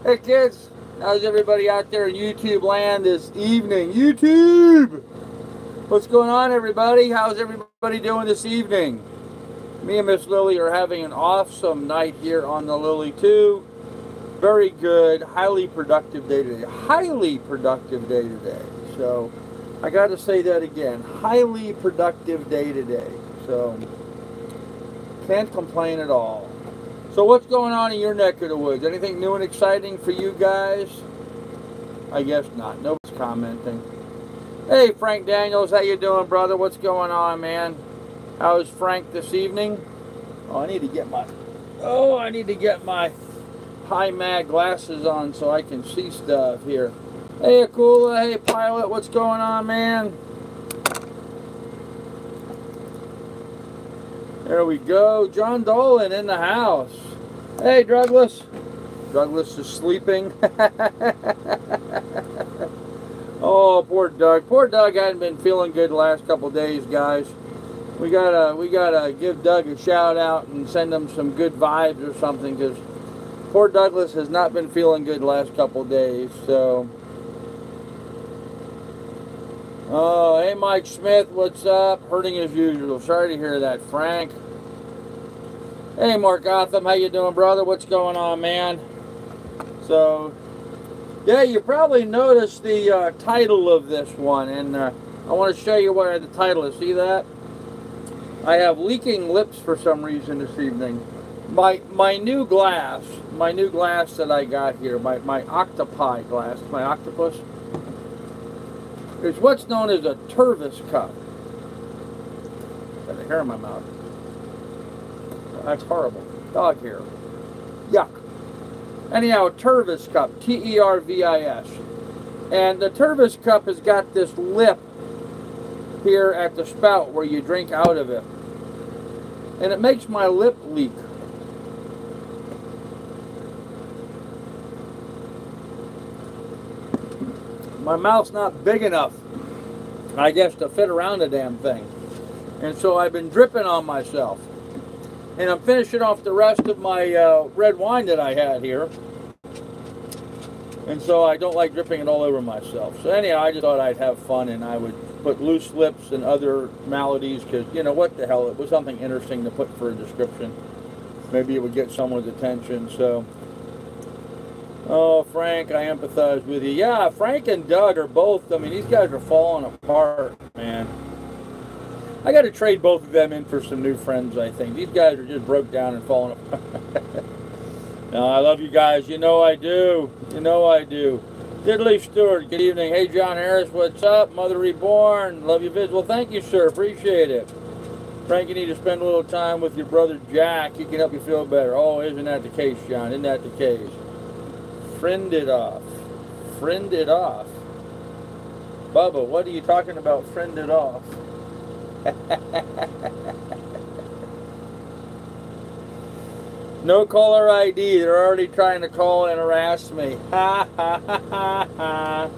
Hey kids, how's everybody out there in YouTube land this evening? YouTube! What's going on, everybody? How's everybody doing this evening? Me and Miss Lily are having an awesome night here on the Lily 2. Very good, highly productive day today. Highly productive day today. So, I got to say that again. Highly productive day today. So, can't complain at all. So what's going on in your neck of the woods? Anything new and exciting for you guys? I guess not. Nobody's commenting. Hey, Frank Daniels, how you doing, brother? What's going on, man? How's Frank this evening? Oh, I need to get my high mag glasses on so I can see stuff here. Hey, Akula. Hey, Pilot. What's going on, man? There we go. John Dolan in the house. Hey, Douglas. Douglas is sleeping. Oh, poor Doug. Poor Doug hadn't been feeling good the last couple days, guys. We gotta give Doug a shout out and send him some good vibes or something, because poor Douglas has not been feeling good the last couple days. So, oh, hey, Mike Smith, what's up? Hurting as usual. Sorry to hear that, Frank. Hey, Mark Gotham, how you doing, brother? What's going on, man? So, yeah, you probably noticed the title of this one, and I want to show you what the title is. See that? I have leaking lips for some reason this evening. My new glass that I got here, my octopi glass, my octopus, is what's known as a Tervis cup. Got a hair in my mouth. That's horrible. Dog hair. Yuck. Anyhow, a Tervis cup. T-E-R-V-I-S. And the Tervis cup has got this lip here at the spout where you drink out of it. And it makes my lip leak. My mouth's not big enough, I guess, to fit around the damn thing. And so I've been dripping on myself. And I'm finishing off the rest of my red wine that I had here. And so I don't like dripping it all over myself. So anyhow, I just thought I'd have fun and I would put loose lips and other maladies, because, you know, what the hell, it was something interesting to put for a description. Maybe it would get someone's attention, so. Oh, Frank, I empathize with you. Yeah, Frank and Doug are both, I mean, these guys are falling apart, man. I got to trade both of them in for some new friends, I think. These guys are just broke down and falling apart. No, I love you guys. You know I do. You know I do. Diddley Stewart, good evening. Hey, John Harris, what's up? Mother Reborn, love you, Viz. Well, thank you, sir. Appreciate it. Frank, you need to spend a little time with your brother Jack. He can help you feel better. Oh, isn't that the case, John? Isn't that the case? Friend it off. Friend it off. Bubba, what are you talking about, friend it off? No caller ID. They're already trying to call and harass me. Ha ha ha ha ha.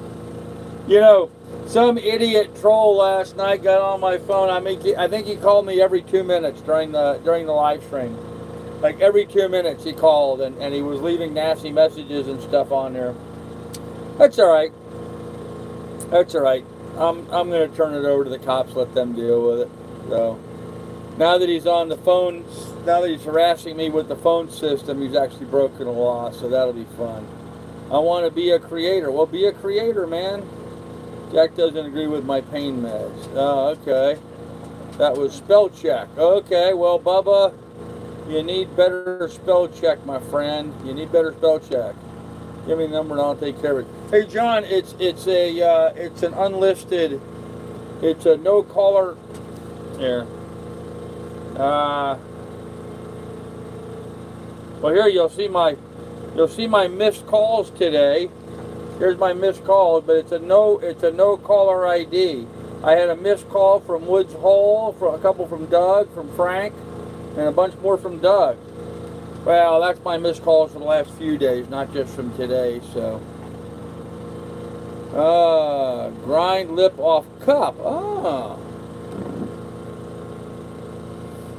You know, some idiot troll last night got on my phone. I think he called me every 2 minutes during the live stream. Like every 2 minutes he called, and he was leaving nasty messages and stuff on there. That's all right. That's all right. I'm going to turn it over to the cops, let them deal with it. So now that he's on the phone, now that he's harassing me with the phone system, he's actually broken a law, so that'll be fun. I want to be a creator. Well, be a creator, man. Jack doesn't agree with my pain meds. Oh, okay. That was spell check. Okay, well, Bubba, you need better spell check, my friend. You need better spell check. Give me the number and I'll take care of it. Hey, John, it's an unlisted, it's a no caller. Here. Well, here you'll see my missed calls today. Here's my missed calls, but it's a no caller ID. I had a missed call from Woods Hole, from a couple from Doug, from Frank, and a bunch more from Doug. Well, that's my missed calls for the last few days, not just from today, so. Grind lip off cup. Oh.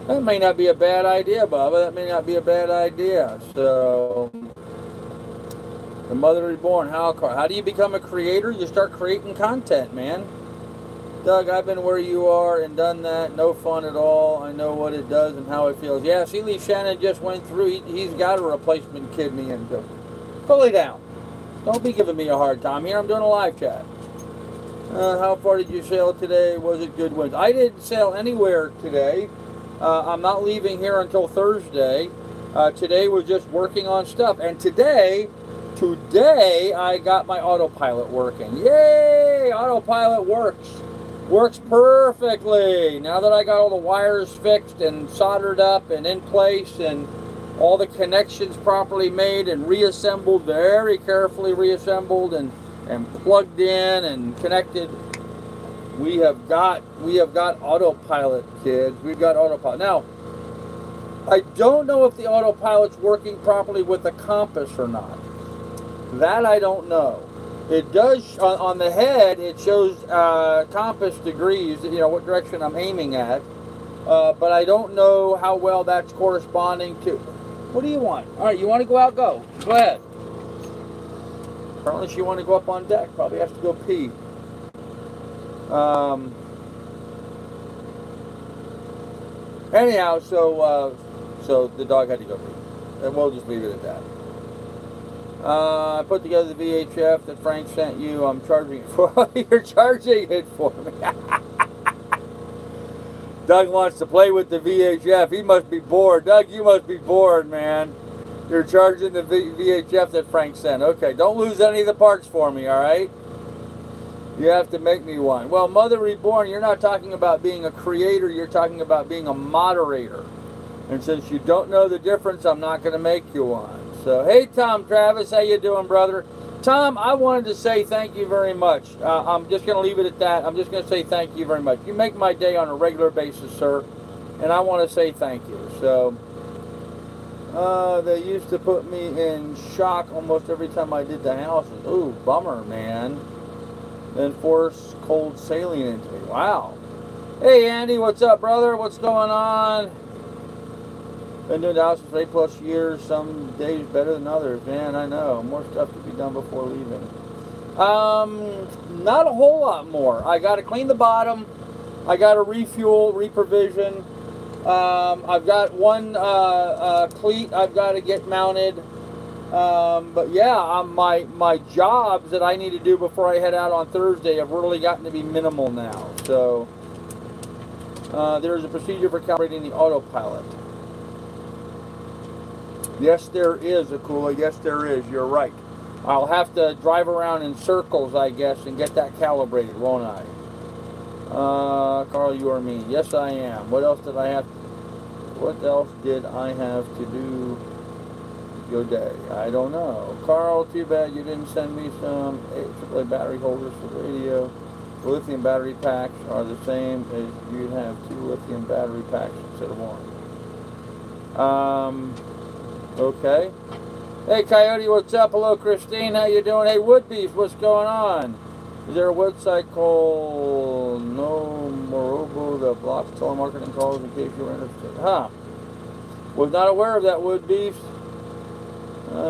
That may not be a bad idea, Bubba. That may not be a bad idea. So, The Mother Reborn, how do you become a creator? You start creating content, man. Doug, I've been where you are and done that. No fun at all. I know what it does and how it feels. Yeah, see, Lee Shannon just went through. He's got a replacement kidney. And pull it down. Don't be giving me a hard time here. I'm doing a live chat. How far did you sail today? Was it good winds? I didn't sail anywhere today. I'm not leaving here until Thursday. Today was just working on stuff. And today I got my autopilot working. Yay! Autopilot works. Works perfectly. Now that I got all the wires fixed and soldered up and in place and all the connections properly made and reassembled, very carefully reassembled and plugged in and connected, we have got autopilot, kids. We've got autopilot. Now, I don't know if the autopilot's working properly with the compass or not. That I don't know. It does, on the head, it shows compass degrees, you know, what direction I'm aiming at. But I don't know how well that's corresponding to... What do you want? All right, you want to go out? Go. Go ahead. Apparently she wanted to go up on deck. Probably has to go pee. Anyhow, so the dog had to go pee. And we'll just leave it at that. I put together the VHF that Frank sent you. I'm charging it for... You're charging it for me. Doug wants to play with the VHF. He must be bored. Doug, you must be bored, man. You're charging the VHF that Frank sent. Okay, don't lose any of the parts for me, all right? You have to make me one. Well, Mother Reborn, you're not talking about being a creator. You're talking about being a moderator. And since you don't know the difference, I'm not going to make you one. So, hey, Tom Travis, how you doing, brother? Tom, I wanted to say thank you very much. I'm just going to leave it at that. I'm just going to say thank you very much. You make my day on a regular basis, sir, and I want to say thank you. So, they used to put me in shock almost every time I did the houses. Ooh, bummer, man. Then force cold sailing into me. Wow. Hey, Andy, what's up, brother? What's going on? Been doing the houses for 8+ years. Some days better than others. Man, I know. More stuff to be done before leaving. Not a whole lot more. I got to clean the bottom. I got to refuel, reprovision. I've got one cleat I've got to get mounted. But yeah, my jobs that I need to do before I head out on Thursday have really gotten to be minimal now. So there's a procedure for calibrating the autopilot. Yes, there is, Akula. Yes, there is. You're right. I'll have to drive around in circles, I guess, and get that calibrated, won't I? Carl, you are mean. Yes, I am. What else did I have? What else did I have to do your day? I don't know. Carl, too bad you didn't send me some AAA battery holders for the radio. The lithium battery packs are the same as you'd have 2 lithium battery packs instead of 1. Okay. Hey, Coyote, what's up? Hello, Christine. How you doing? Hey, Woodbeef, what's going on? Is there a website called No Morobo that blocks telemarketing calls in case you're interested? Huh. Was not aware of that, Woodbeef.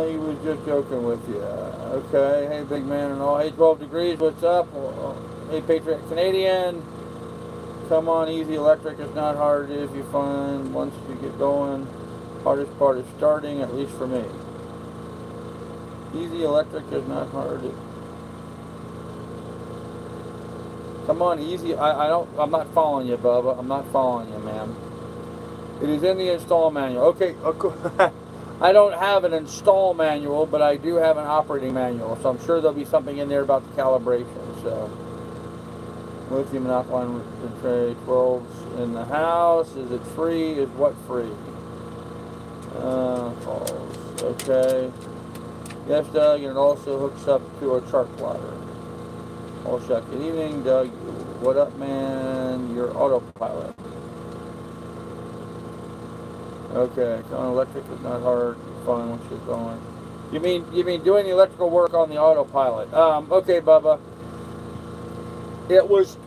He was just joking with you. Okay. Hey, big man and all. Hey, 12 degrees, what's up? Hey, Patriot Canadian. Come on, easy electric. It's not hard if you find once you get going. Hardest part is starting, at least for me. Easy electric is not hard. Come on, easy. I'm not following you, Bubba. I'm not following you, man. It is in the install manual. Okay, I don't have an install manual, but I do have an operating manual, so I'm sure there'll be something in there about the calibration. So, lithium and alkaline tray 12s in the house. Is it free? Is what free? Calls. Okay. Yes, Doug, and it also hooks up to a chart plotter. All shot. Good evening, Doug. What up, man? Your autopilot. Okay. Going electric is not hard. Fine once you're going. You mean doing the electrical work on the autopilot? Okay, Bubba. It was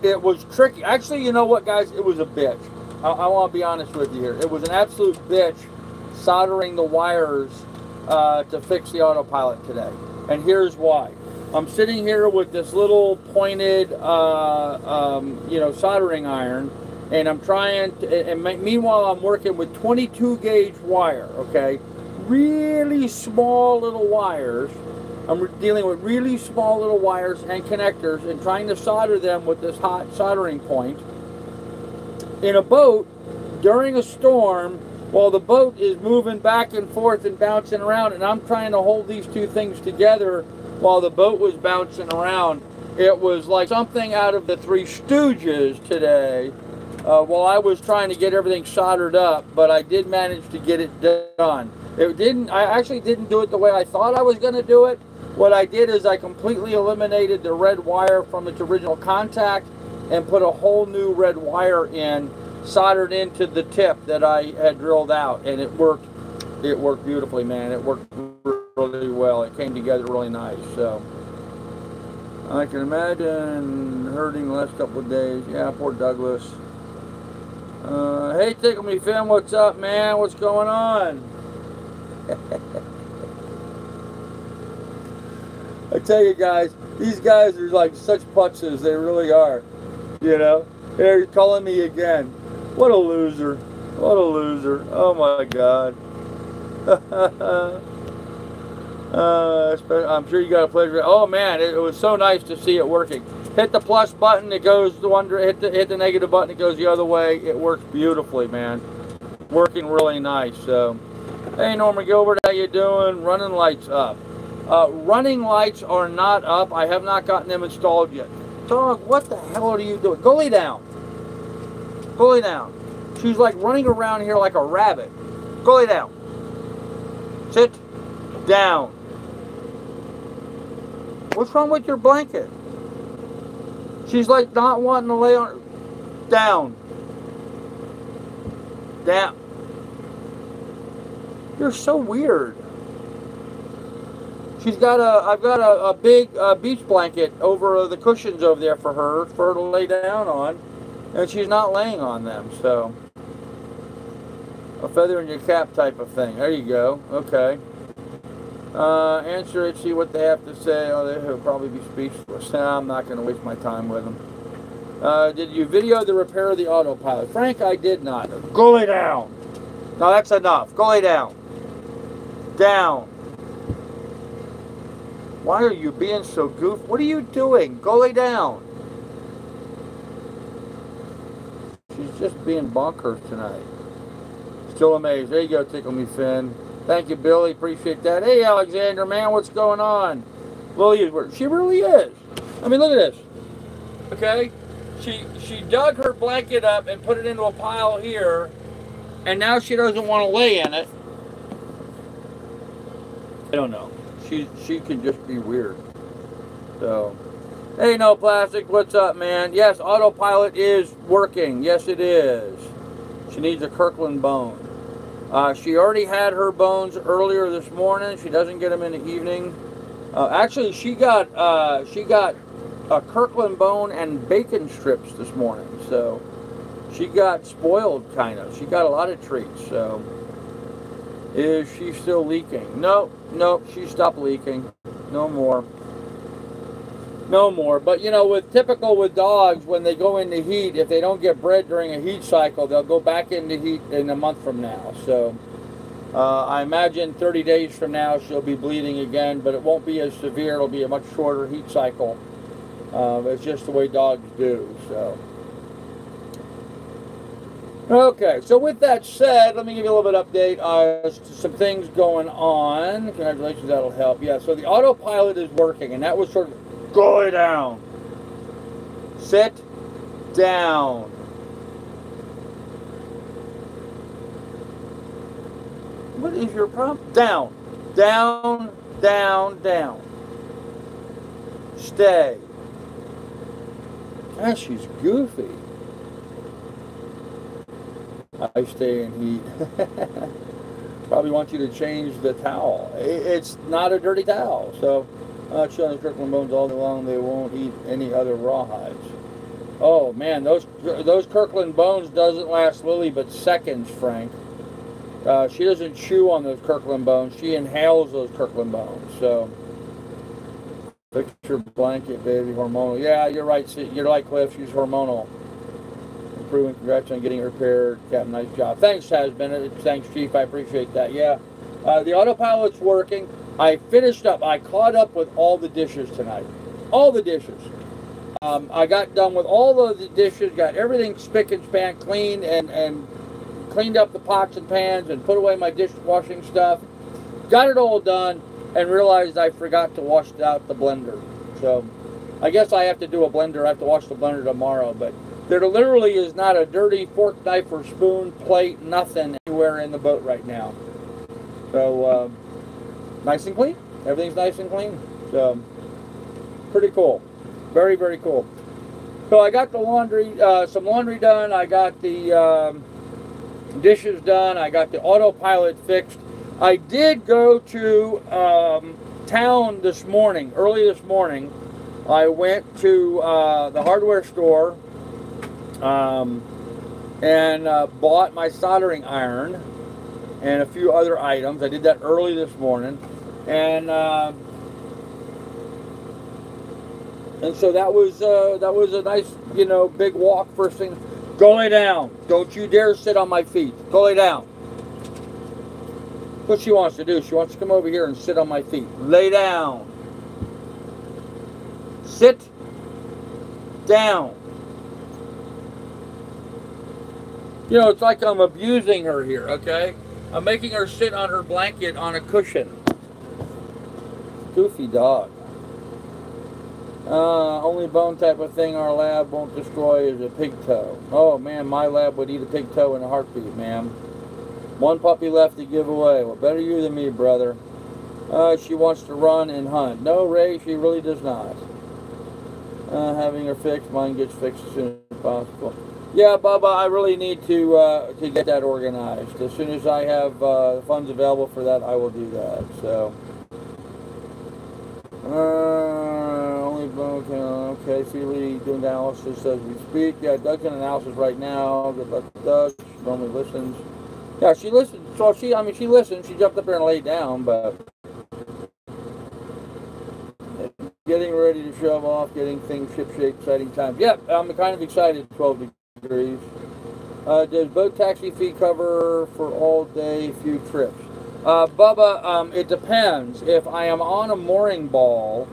tricky. Actually, you know what, guys? It was a bitch. I want to be honest with you here. It was an absolute bitch soldering the wires to fix the autopilot today. And here's why. I'm sitting here with this little pointed, you know, soldering iron, and I'm trying to, and meanwhile I'm working with 22 gauge wire, okay? Really small little wires. I'm dealing with really small little wires and connectors and trying to solder them with this hot soldering point. In a boat, during a storm, while the boat is moving back and forth and bouncing around, and I'm trying to hold these two things together while the boat was bouncing around, it was like something out of the Three Stooges today. While I was trying to get everything soldered up, but I did manage to get it done. I actually didn't do it the way I thought I was going to do it. What I did is I completely eliminated the red wire from its original contact and put a whole new red wire in, soldered into the tip that I had drilled out, and it worked beautifully, man. It worked really well. It came together really nice. So I can imagine hurting the last couple of days. Yeah, poor Douglas. Hey, Tickle Me Finn, what's up, man? What's going on? I tell you guys, these guys are like such putzes. They really are. You know, they're calling me again. What a loser. What a loser. Oh my God. I'm sure you got a pleasure. Oh man, it was so nice to see it working. Hit the plus button, it goes the one. Hit the negative button, it goes the other way. It works beautifully, man. Working really nice. So, hey Norman Gilbert, how you doing? Running lights up. Running lights are not up. I have not gotten them installed yet. Dog, what the hell are you doing? Go lay down. Go lay down. She's like running around here like a rabbit. Go lay down. Sit down. What's wrong with your blanket? She's like not wanting to lay on. Down. Down. You're so weird. I've got a big beach blanket over the cushions over there for her to lay down on, and she's not laying on them. So a feather in your cap type of thing. There you go. Okay. Answer it, see what they have to say. Oh, they'll probably be speechless. Nah, I'm not going to waste my time with them. Did you video the repair of the autopilot? Frank, I did not. Go lay down. No, that's enough. Go lay down. Down. Why are you being so goofy? What are you doing? Go lay down. She's just being bonkers tonight. Still amazed. There you go, Tickle Me Finn. Thank you, Billy. Appreciate that. Hey, Alexander, man, what's going on? Lily, she really is. I mean, look at this. Okay? She dug her blanket up and put it into a pile here, and now she doesn't want to lay in it. I don't know. She can just be weird. So, hey, No Plastic, what's up, man? Yes, autopilot is working. Yes, it is. She needs a Kirkland bone. She already had her bones earlier this morning. She doesn't get them in the evening. Actually, she got a Kirkland bone and bacon strips this morning. So she got spoiled, kind of. She got a lot of treats. So is she still leaking? Nope, she stopped leaking. No more. No more. But you know, typical with dogs, when they go into heat, if they don't get bred during a heat cycle, they'll go back into heat in a month from now. So I imagine 30 days from now she'll be bleeding again, but it won't be as severe. It'll be a much shorter heat cycle. It's just the way dogs do. So okay, so with that said, let me give you a little bit of update as to some things going on. Congratulations, that'll help. Yeah, so the autopilot is working, and that was sort of go down. Sit down. What is your problem? Down. Down, down, down. Stay. Gosh, she's goofy. I stay in heat. Probably want you to change the towel. It's not a dirty towel, so showing the Kirkland bones all day long. They won't eat any other rawhides. Oh man, those Kirkland bones doesn't last Lily but seconds, Frank. She doesn't chew on those Kirkland bones. She inhales those Kirkland bones. So Fix your blanket, baby. Hormonal. Yeah, you're right. You're like Cliff. She's hormonal. Improving. Congrats on getting it repaired. Captain, nice job. Thanks, Has-Been. Thanks, Chief. I appreciate that. Yeah. The autopilot's working. I finished up. I caught up with all the dishes tonight. All the dishes. I got done with all of the dishes. Got everything spick and span clean and cleaned up the pots and pans and put away my dishwashing stuff. Got it all done. And realized I forgot to wash out the blender. So I guess I have to do a blender. I have to wash the blender tomorrow. But there literally is not a dirty fork, knife, or spoon, plate, nothing anywhere in the boat right now. So nice and clean. Everything's nice and clean. So pretty cool. Very, very cool. So I got the laundry, some laundry done. I got the dishes done. I got the autopilot fixed. I did go to town this morning, early this morning. I went to the hardware store and bought my soldering iron and a few other items. I did that early this morning, and so that was a nice, you know, big walk first thing. Go lay down. Don't you dare sit on my feet. Go lay down. What she wants to do, she wants to come over here and sit on my feet. Lay down. Sit down. You know, it's like I'm abusing her here, okay? I'm making her sit on her blanket on a cushion. Goofy dog. Only bone type of thing our lab won't destroy is a pig toe. Oh man, my lab would eat a pig toe in a heartbeat, ma'am. One puppy left to give away. Well, better you than me, brother. She wants to run and hunt. No, Ray, she really does not. Having her fixed, mine gets fixed as soon as possible. Yeah, Bubba, I really need to get that organized. As soon as I have funds available for that, I will do that. So, only okay. Feely doing analysis as we speak. Yeah, Doug's in analysis right now. Good luck to Doug. She normally listens. Yeah, she listens. So she listens. She jumped up there and laid down, but getting ready to shove off, getting things shipshape, exciting times. Yep, I'm kind of excited. 12 degrees. Does boat taxi fee cover for all day, few trips? Bubba, it depends. If I am on a mooring ball,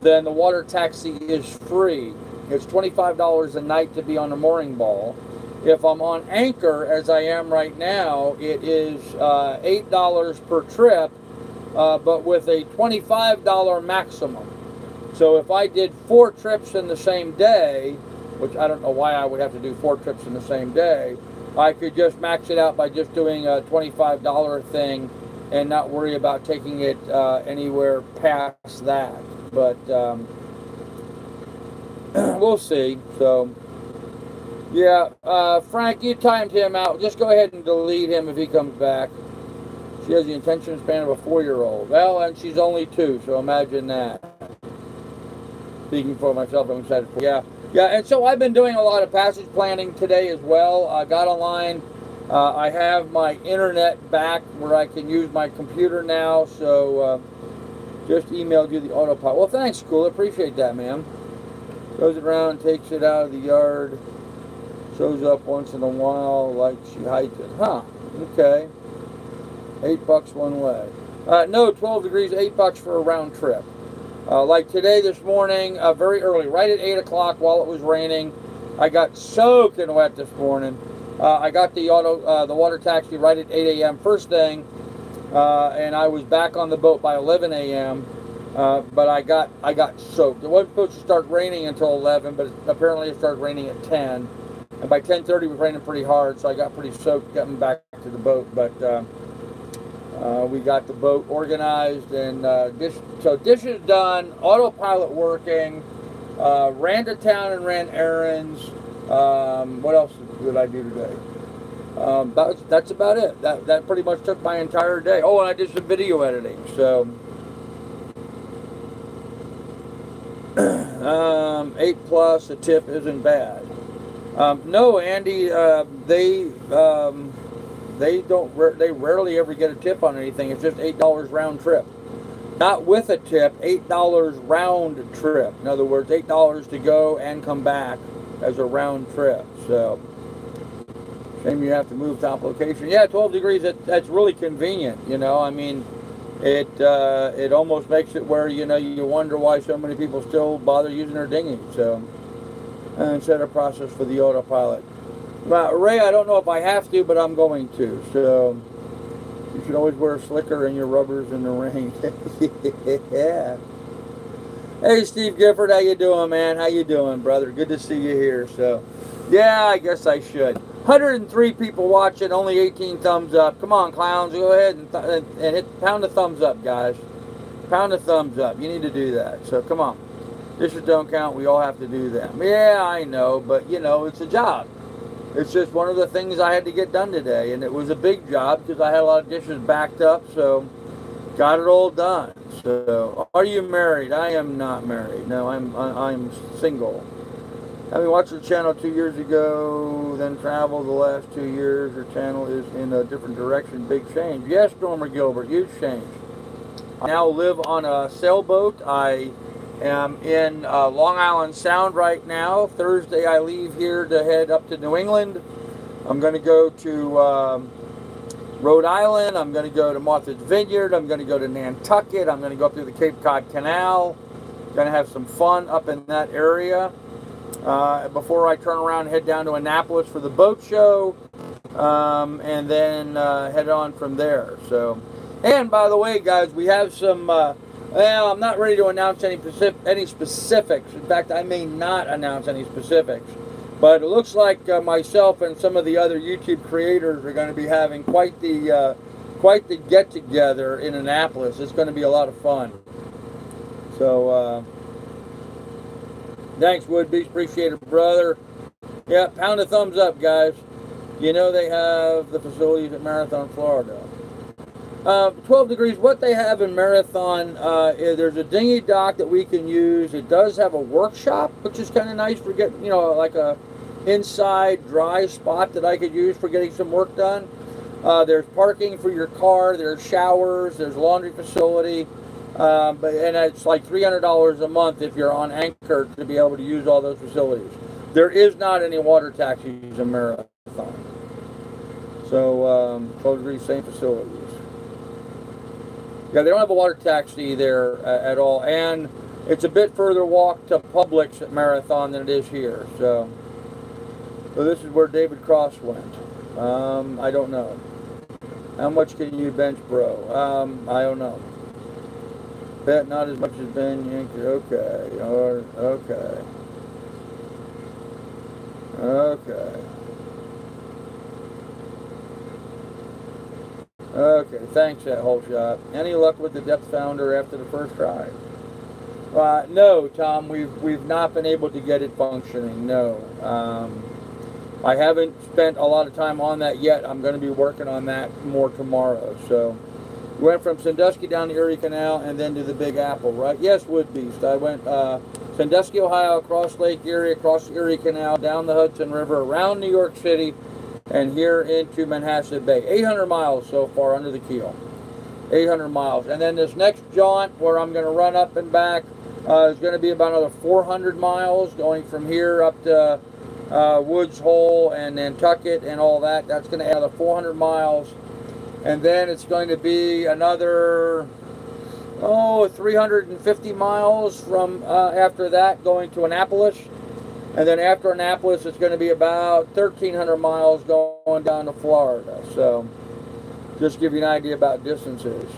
then the water taxi is free. It's $25 a night to be on a mooring ball. If I'm on anchor, as I am right now, it is $8 per trip, but with a $25 maximum. So if I did 4 trips in the same day, which I don't know why I would have to do 4 trips in the same day, I could just max it out by just doing a $25 thing and not worry about taking it anywhere past that. But we'll see. So yeah, Frank, you timed him out. Just go ahead and delete him if he comes back. She has the attention span of a 4-year-old. Well, and she's only 2, so imagine that. Speaking for myself, I'm excited for. Yeah, and so I've been doing a lot of passage planning today as well. I got online. I have my internet back where I can use my computer now, so just emailed you the autopilot. Well, thanks, cool. Appreciate that, man. Goes around, takes it out of the yard. Shows up once in a while like she hides it. Huh, okay. $8 one way. No, 12 degrees, $8 for a round trip. Like today, this morning, very early, right at 8 o'clock while it was raining, I got soaking wet this morning. I got the water taxi right at 8 a.m. first thing, and I was back on the boat by 11 a.m. But I got soaked. It wasn't supposed to start raining until 11, but apparently it started raining at 10. And by 10:30 it was raining pretty hard, so I got pretty soaked getting back to the boat. But we got the boat organized, and dishes done, autopilot working, ran to town and ran errands. What else did I do today? That's about it. That pretty much took my entire day. Oh, and I did some video editing. So 8+ a tip isn't bad. No, Andy, they rarely ever get a tip on anything. It's just $8 round trip. not with a tip, $8 round trip. In other words, $8 to go and come back as a round trip. So, shame you have to move top location. Yeah, 12 degrees, that's really convenient, you know. I mean, it almost makes it where, you know, you wonder why so many people still bother using their dinghy. So, and set a process for the autopilot. Well, Ray, I don't know if I have to, but I'm going to. So, you should always wear a slicker in your rubbers in the rain. Yeah. Hey, Steve Gifford, how you doing, man? How you doing, brother? Good to see you here. So, yeah, I guess I should. 103 people watching, only 18 thumbs up. Come on, clowns, go ahead and pound the thumbs up, guys. Pound the thumbs up. You need to do that. So, come on. Dishes don't count. We all have to do them. Yeah, I know, but, you know, it's a job. It's just one of the things I had to get done today, and it was a big job because I had a lot of dishes backed up, so got it all done. So, are you married? I am not married. No, I'm single. Having watched the channel 2 years ago, then traveled the last 2 years, your channel is in a different direction. Big change. Yes, Norma Gilbert, huge change. I now live on a sailboat. I am in Long Island Sound right now. Thursday I leave here to head up to New England. I'm going to go to Rhode Island. I'm going to go to Martha's Vineyard. I'm going to go to Nantucket. I'm going to go up through the Cape Cod Canal. Going to have some fun up in that area before I turn around and head down to Annapolis for the boat show, and then head on from there. So, and by the way, guys, we have some. Well, I'm not ready to announce any specifics. In fact, I may not announce any specifics. But it looks like myself and some of the other YouTube creators are going to be having quite the get-together in Annapolis. It's going to be a lot of fun. So, thanks, Woodbeach. Appreciate it, brother. Yeah, pound a thumbs up, guys. You know they have the facilities at Marathon, Florida. 12 degrees, what they have in Marathon is there's a dinghy dock that we can use. It does have a workshop, which is kind of nice for getting, you know, like a inside dry spot that I could use for getting some work done. There's parking for your car, there's showers, there's a laundry facility, and it's like $300 a month if you're on Anchor to be able to use all those facilities. There is not any water taxis in Marathon. So, 12 degrees, same facilities. Yeah, they don't have a water taxi there at all, and it's a bit further walk to Publix at Marathon than it is here. So this is where David Cross went. I don't know. How much can you bench, bro? I don't know. Bet not as much as Ben Yankee. Okay. Okay. Okay. Okay, thanks, that whole shot. Any luck with the depth founder after the first try? No, Tom, we've not been able to get it functioning, no. I haven't spent a lot of time on that yet. I'm going to be working on that more tomorrow. So, we went from Sandusky down the Erie Canal and then to the Big Apple, right? Yes, Woodbeast. I went Sandusky, Ohio, across Lake Erie, across the Erie Canal, down the Hudson River, around New York City, and here into Manhasset Bay. 800 miles so far under the keel. 800 miles. And then this next jaunt where I'm going to run up and back is going to be about another 400 miles going from here up to Woods Hole and Nantucket and all that. That's going to add another 400 miles. And then it's going to be another, 350 miles from after that going to Annapolis. And then after Annapolis, it's going to be about 1,300 miles going down to Florida. So, just give you an idea about distances.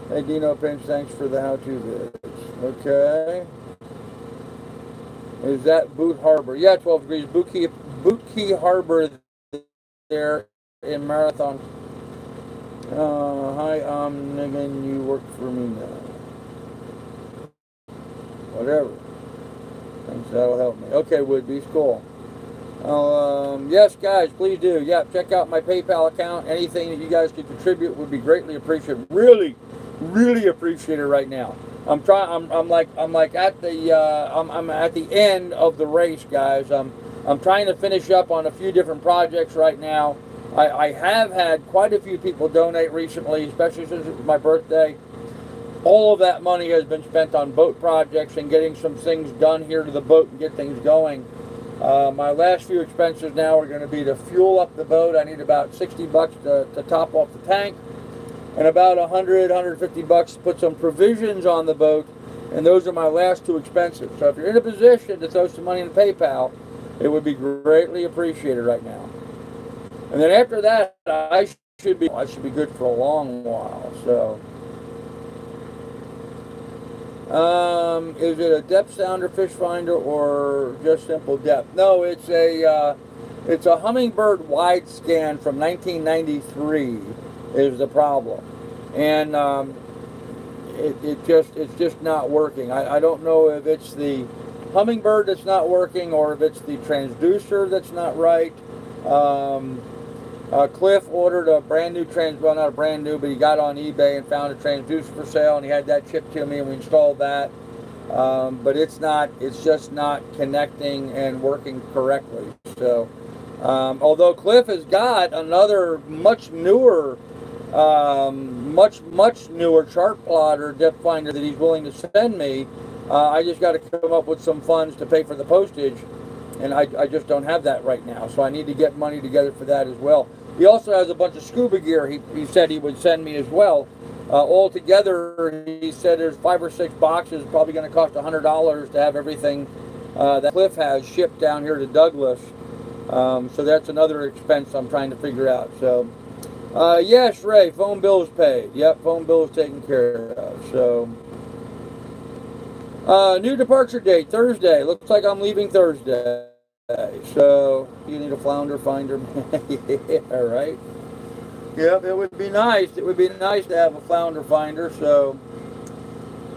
Hey, Dino Pinch, thanks for the how-to vids. Okay. Is that Boot Harbor? Yeah, 12 degrees. Boot Key Harbor there in Marathon. Hi, Niggin, you work for me now. Whatever. Thanks, that'll help me. Okay, Woodbeast, cool. Yes, guys, please do. Yeah, check out my PayPal account. Anything that you guys could contribute would be greatly appreciated. Really, really appreciate it right now. I'm at the end of the race, guys. I'm trying to finish up on a few different projects right now. I have had quite a few people donate recently, especially since it was my birthday. all of that money has been spent on boat projects and getting some things done here to the boat and get things going. My last few expenses now are going to be to fuel up the boat. I need about 60 bucks to top off the tank, and about 150 bucks to put some provisions on the boat, and those are my last two expenses. So if you're in a position to throw some money in PayPal, it would be greatly appreciated right now. And then after that, I should be good for a long while. So is it a depth sounder, fish finder, or just simple depth? No, it's a Humminbird wide scan from 1993 is the problem, and it's just not working. I don't know if it's the Humminbird that's not working or if it's the transducer that's not right. Cliff ordered a brand new well, not a brand new, but he got on eBay and found a transducer for sale, and he had that shipped to me, and we installed that. But it's just not connecting and working correctly. So, although Cliff has got another much newer chart plotter depth finder that he's willing to send me, I just got to come up with some funds to pay for the postage, and I just don't have that right now, so I need to get money together for that as well. He also has a bunch of scuba gear he said he would send me as well. All together, he said there's 5 or 6 boxes, probably going to cost $100 to have everything that Cliff has shipped down here to Douglas. So that's another expense I'm trying to figure out. So, yes, Ray, phone bill is paid. Yep, phone bill is taken care of. So, new departure date, Thursday. Looks like I'm leaving Thursday. So, you need a flounder finder. Yeah, all right. Yep, it would be nice. It would be nice to have a flounder finder. So,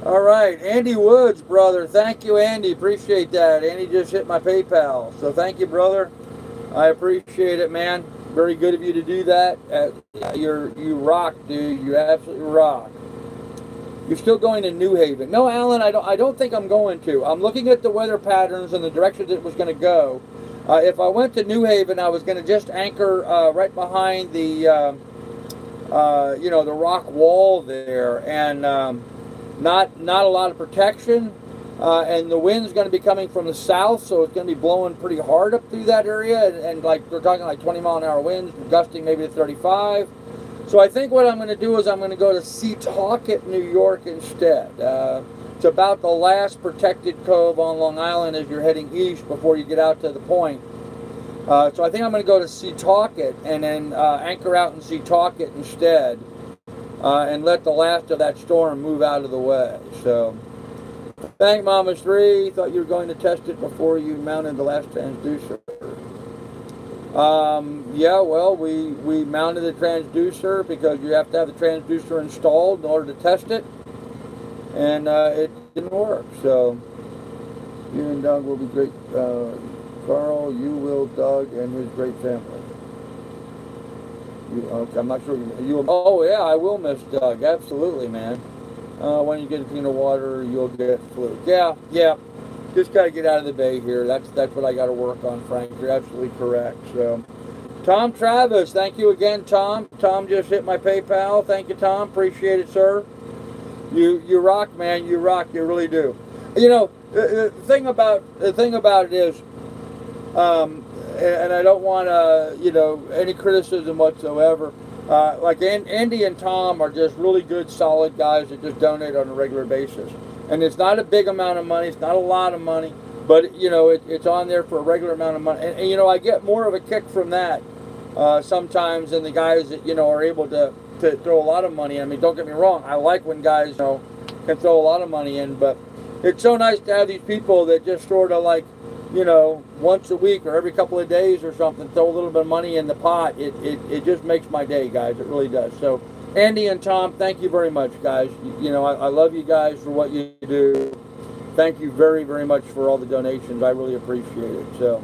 all right. Andy Woods, brother. Thank you, Andy. Appreciate that. Andy just hit my PayPal. So, thank you, brother. I appreciate it, man. Very good of you to do that. You rock, dude. You absolutely rock. You're still going to New Haven. No, Alan, I don't think I'm going to. I'm looking at the weather patterns and the direction it was going to go. If I went to New Haven, I was going to just anchor right behind the, the rock wall there, and not a lot of protection. And the wind's going to be coming from the south, so it's going to be blowing pretty hard up through that area, and like we're talking like 20-mile-an-hour winds, gusting maybe to 35. So I think what I'm going to do is I'm going to go to Setauket, New York instead. It's about the last protected cove on Long Island as you're heading east before you get out to the point. So I think I'm going to go to Setauket and then anchor out in Setauket instead, and let the last of that storm move out of the way. So, thank Mama's 3. Thought you were going to test it before you mounted the last transducer. Yeah, well, we mounted the transducer because you have to have the transducer installed in order to test it, and it didn't work. So you and Doug will be great. Carl, you will, Doug, and his great family. Okay, I'm not sure you will. Oh yeah, I will miss Doug. Absolutely, man. When you get cleaner water, you'll get flu. Yeah. Just got to get out of the bay here. That's what I got to work on, Frank. You're absolutely correct. So, Tom Travis, thank you again, Tom. Tom just hit my PayPal. Thank you, Tom. Appreciate it, sir. You rock, man. You rock. You really do. You know, the thing about it is, and I don't want any criticism whatsoever. Like Andy and Tom are just really good, solid guys that just donate on a regular basis. And it's not a big amount of money. It's not a lot of money. But, it's on there for a regular amount of money. And I get more of a kick from that sometimes than the guys that, are able to throw a lot of money in. I mean, don't get me wrong. I like when guys, can throw a lot of money in. But it's so nice to have these people that just sort of like, once a week or every couple of days or something, throw a little bit of money in the pot. It just makes my day, guys. It really does. So, Andy and Tom, thank you very much, guys. I love you guys for what you do. Thank you very, very much for all the donations. I really appreciate it. So,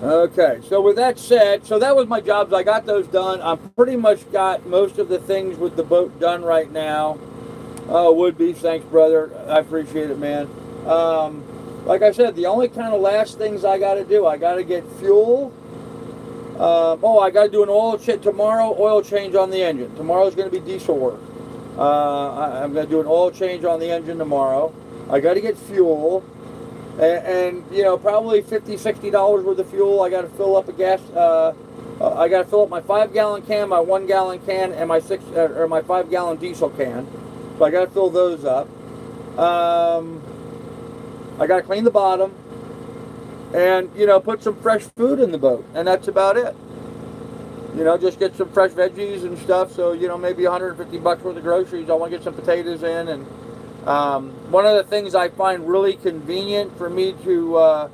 okay. So with that said, so that was my jobs. I got those done. I pretty much got most of the things with the boat done right now. Would be. Thanks, brother. I appreciate it, man. Like I said, the only kind of last things I got to do, I got to get fuel. Oh, I got to do an oil change tomorrow. Oil change on the engine. Tomorrow's going to be diesel work. I'm going to do an oil change on the engine tomorrow. I got to get fuel, and you know, probably $50–$60 worth of fuel. I got to fill up a gas. I got to fill up my 5-gallon can, my 1-gallon can, and my 5-gallon diesel can. So I got to fill those up. I got to clean the bottom, and you know, put some fresh food in the boat, and that's about it. You know, just get some fresh veggies and stuff. So, you know, maybe 150 bucks worth of groceries. I want to get some potatoes in. And one of the things I find really convenient for me to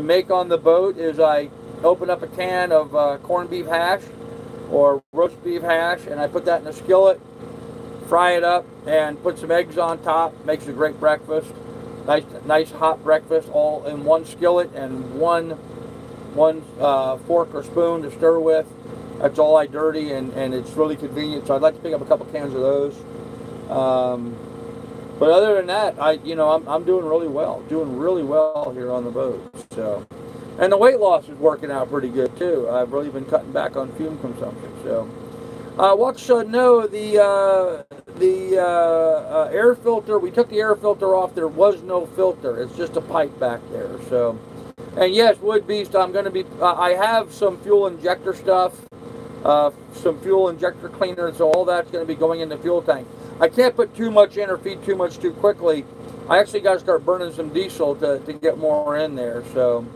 make on the boat is I open up a can of corned beef hash or roast beef hash, and I put that in a skillet, fry it up, and put some eggs on top. Makes a great breakfast. Nice hot breakfast, all in one skillet and one fork or spoon to stir with. That's all I dirty, and it's really convenient. So I'd like to pick up a couple cans of those. But other than that, I'm doing really well here on the boat. So, and the weight loss is working out pretty good too. I've really been cutting back on fume consumption. So, what should know, the air filter, we took the air filter off. There was no filter. It's just a pipe back there. So, and yes, Wood Beast, I'm going to be. I have some fuel injector stuff. Some fuel injector cleaner, so all that's going to be going in the fuel tank. I can't put too much in or feed too much too quickly. I actually got to start burning some diesel to get more in there. So,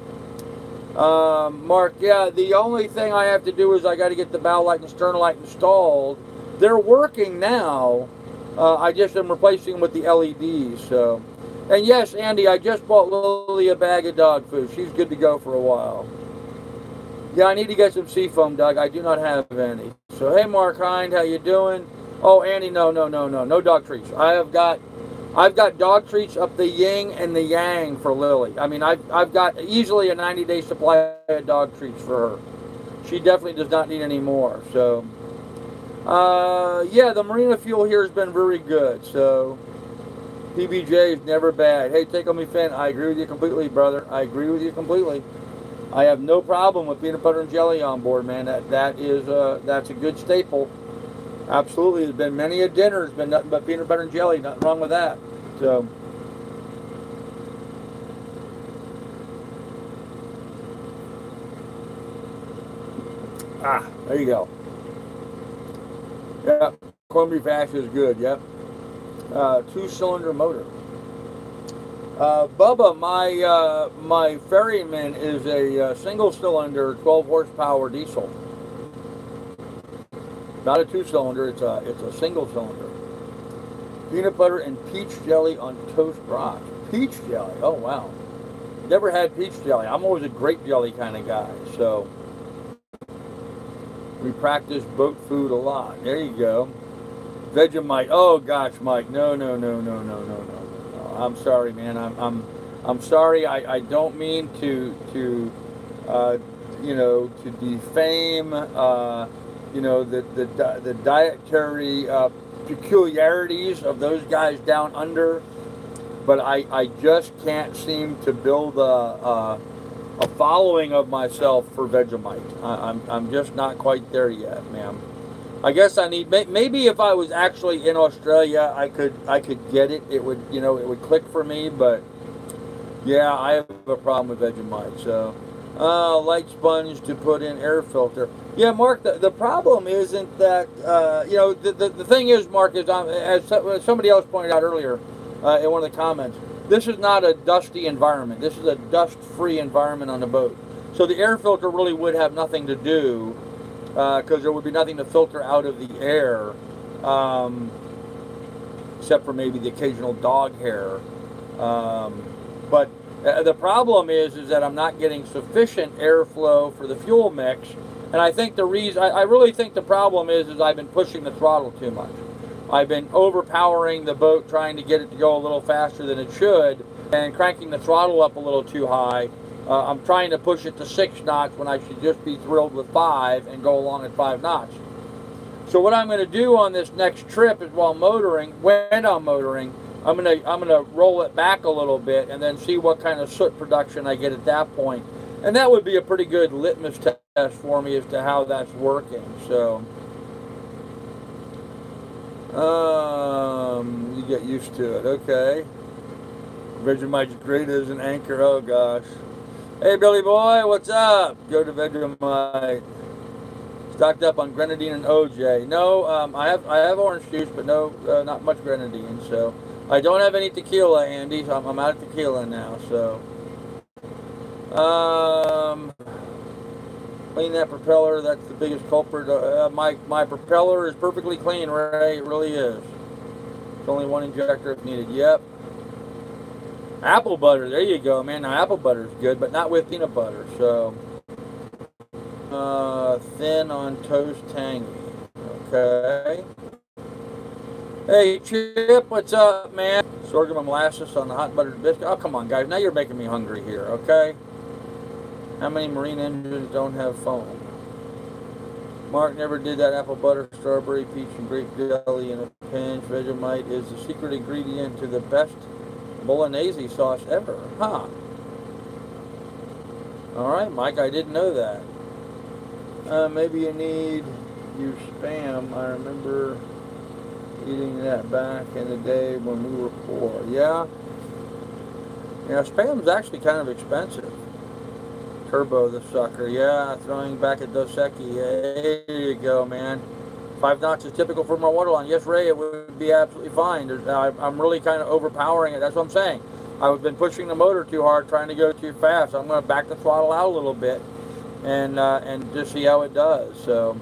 Mark, yeah, the only thing I have to do is I got to get the bow light and stern light installed. They're working now. I just am replacing them with the LEDs. So, and yes, Andy, I just bought Lily a bag of dog food. She's good to go for a while. Yeah, I need to get some seafoam, Doug. I do not have any. So, hey, Mark Hind, how you doing? Oh, Andy, no dog treats. I've got dog treats up the yin and the yang for Lily. I mean, I've got easily a 90-day supply of dog treats for her. She definitely does not need any more. So, yeah, the marina fuel here has been very good. So, PBJ is never bad. Hey, Tickle Me Fin, I agree with you completely, brother. I agree with you completely. I have no problem with peanut butter and jelly on board, man. That's a good staple. Absolutely, there's been many a dinner. It's been nothing but peanut butter and jelly. Nothing wrong with that. So, there you go. Yeah, corned beef hash is good. Yep. 2-cylinder motor. Bubba, my Ferryman is a single-cylinder 12 horsepower diesel. Not a 2-cylinder. It's a single-cylinder. Peanut butter and peach jelly on toast brats. Peach jelly. Oh wow. Never had peach jelly. I'm always a grape jelly kind of guy. So we practice boat food a lot. There you go. Vegemite. Oh gosh, Mike. No. I'm sorry, man. I'm sorry. I don't mean to defame the dietary peculiarities of those guys down under, but I just can't seem to build a following of myself for Vegemite. I'm just not quite there yet, ma'am. I guess I need, maybe if I was actually in Australia, I could get it. It would, it would click for me. But yeah, I have a problem with Vegemite. So, light sponge to put in air filter. Yeah, Mark. The problem isn't that the thing is, Mark, is as somebody else pointed out earlier in one of the comments. This is not a dusty environment. This is a dust-free environment on the boat. So the air filter really would have nothing to do. Because there would be nothing to filter out of the air, except for maybe the occasional dog hair. But the problem is that I'm not getting sufficient airflow for the fuel mix. And I think the reason, I really think the problem is I've been pushing the throttle too much. I've been overpowering the boat, trying to get it to go a little faster than it should, and cranking the throttle up a little too high. I'm trying to push it to 6 knots when I should just be thrilled with 5 and go along at 5 knots. So what I'm going to do on this next trip is when I'm motoring, I'm going to roll it back a little bit and then see what kind of soot production I get at that point. And that would be a pretty good litmus test for me as to how that's working. So you get used to it. Okay. Vegemite's great as an anchor. Oh gosh. Hey Billy boy, what's up? Go to Vegemite. Stocked up on grenadine and OJ. No, I have orange juice, but no, not much grenadine. So I don't have any tequila, Andy. So I'm out of tequila now. So clean that propeller. That's the biggest culprit. My propeller is perfectly clean, Ray. It really is. It's only one injector if needed. Yep. Apple butter. There you go, man. Now apple butter is good, but not with peanut butter. So. Thin on toast, tangy. Okay. Hey Chip, what's up, man? Sorghum and molasses on the hot buttered biscuit. Oh, come on, guys. Now you're making me hungry here. Okay. How many marine engines don't have foam? Mark never did that. Apple butter, strawberry, peach, and grape jelly in a pinch. Vegemite is the secret ingredient to the best bolognese sauce ever. Huh. All right, Mike. I didn't know that. Maybe you need your Spam. I remember eating that back in the day when we were poor. Yeah. Yeah, Spam's actually kind of expensive. Turbo the sucker. Yeah, throwing back at Dos Equis. There you go, man. 5 knots is typical for my waterline. Yes, Ray, it would be absolutely fine. I'm really kind of overpowering it. That's what I'm saying. I've been pushing the motor too hard, trying to go too fast. I'm going to back the throttle out a little bit. And just see how it does. So,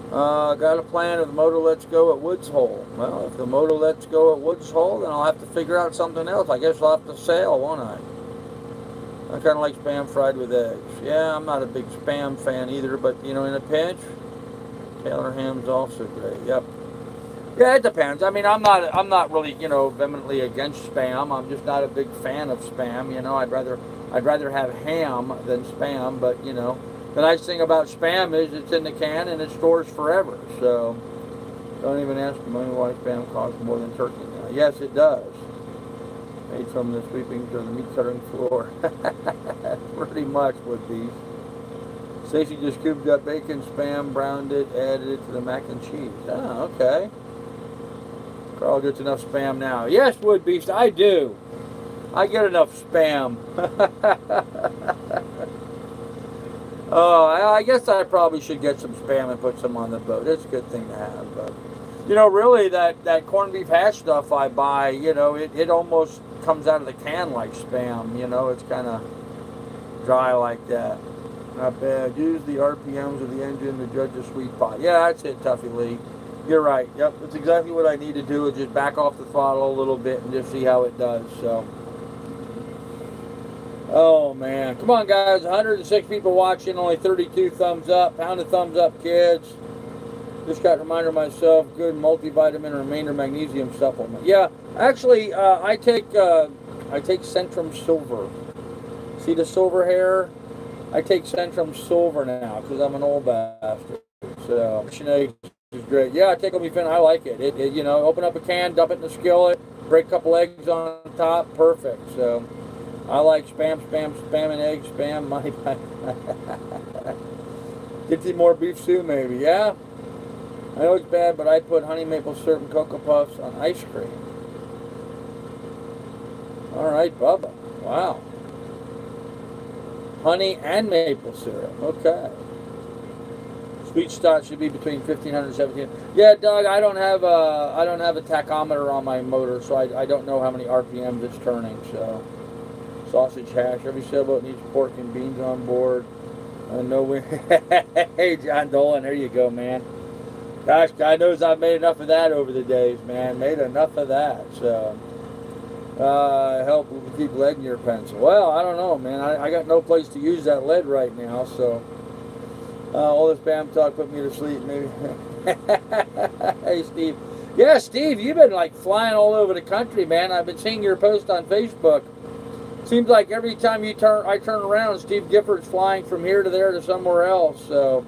got a plan if the motor lets go at Woods Hole. Well, if the motor lets go at Woods Hole, then I'll have to figure out something else. I guess I'll have to sail, won't I? I kind of like Spam fried with eggs. Yeah, I'm not a big Spam fan either, but you know, in a pinch, Taylor ham's also great. Yep. Yeah, it depends. I mean, I'm not really, you know, vehemently against Spam. I'm just not a big fan of Spam. You know, I'd rather have ham than Spam, but you know, the nice thing about Spam is it's in the can and it stores forever. So don't even ask me why Spam costs more than turkey now. Yes, it does. Made from the sweepings of the meat cutting floor. Pretty much would be. Stacy just cubed up bacon, Spam, browned it, added it to the mac and cheese. Oh, okay. Carl gets enough Spam now. Yes, Wood Beast, I do. I get enough Spam. Oh, I guess I probably should get some Spam and put some on the boat. It's a good thing to have. But, you know, really, that corned beef hash stuff I buy, you know, it almost comes out of the can like Spam. You know, it's kind of dry like that. Not bad. Use the RPMs of the engine to judge the sweet spot. Yeah, that's it, Tuffy Lee. You're right. Yep, that's exactly what I need to do. Is just back off the throttle a little bit and just see how it does. So, oh man, come on, guys! 106 people watching, only 32 thumbs up. Pound a thumbs up, kids. Just got a reminder myself. Good multivitamin remainder magnesium supplement. Yeah, actually, I take Centrum Silver. See the silver hair? I take Centrum Silver now because I'm an old bastard. So, is great. Yeah, tickle me fin. I like it. It. You know, open up a can, dump it in the skillet, break a couple eggs on top. Perfect. So, I like Spam and eggs. Spam, mahi-mahi. Get you more beef stew, maybe. Yeah. I know it's bad, but I put honey maple syrup and Cocoa Puffs on ice cream. All right, Bubba. Wow. Honey and maple syrup. Okay. Sweet start should be between 1500 and 1700. Yeah, Doug, I don't have a tachometer on my motor, so I don't know how many RPMs it's turning. So, sausage hash. Every sailboat needs pork and beans on board. No way. Hey, John Dolan, there you go, man. Gosh, God knows I've made enough of that over the days, man. Made enough of that. So, help keep lead in your pencil. Well, I don't know, man. I got no place to use that lead right now, so. All this Spam talk put me to sleep, maybe. Hey, Steve. Yeah, Steve, you've been like flying all over the country, man. I've been seeing your post on Facebook. Seems like every time I turn around, Steve Gifford's flying from here to there to somewhere else. So,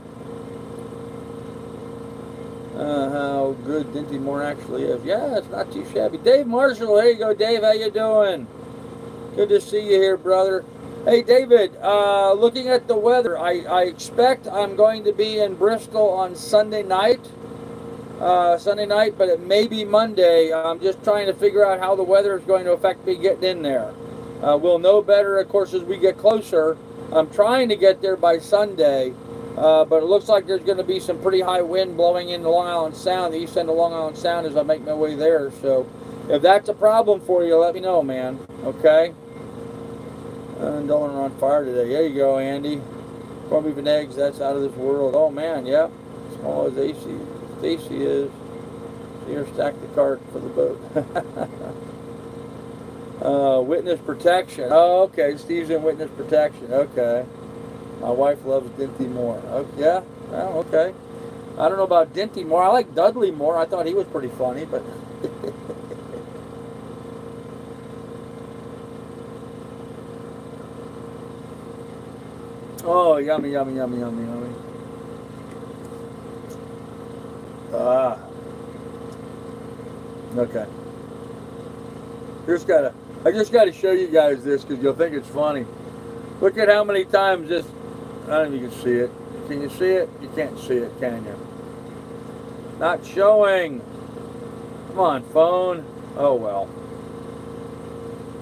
how good Dinty Moore actually is. Yeah, it's not too shabby. Dave Marshall, there you go, Dave. How you doing? Good to see you here, brother. Hey, David, looking at the weather, I expect I'm going to be in Bristol on Sunday night. But it may be Monday. I'm just trying to figure out how the weather is going to affect me getting in there. We'll know better, of course, as we get closer. I'm trying to get there by Sunday, but it looks like there's going to be some pretty high wind blowing into Long Island Sound, the east end of Long Island Sound, as I make my way there. So if that's a problem for you, let me know, man. Okay? Dollar on fire today. There you go, Andy. Corned beef and eggs, that's out of this world. Oh, man, yep. Small as Stacy is. Here, stack the cart for the boat. Witness protection. Oh, okay. Steve's in witness protection. Okay. My wife loves Dinty more. Oh, yeah. Well, okay. I don't know about Dinty more. I like Dudley more. I thought he was pretty funny, but. Oh, yummy, yummy, yummy, yummy, yummy. Okay. I just gotta show you guys this because you'll think it's funny. Look at how many times this. I don't know if you can see it. Can you see it? You can't see it, can you? Not showing. Come on, phone. Oh well.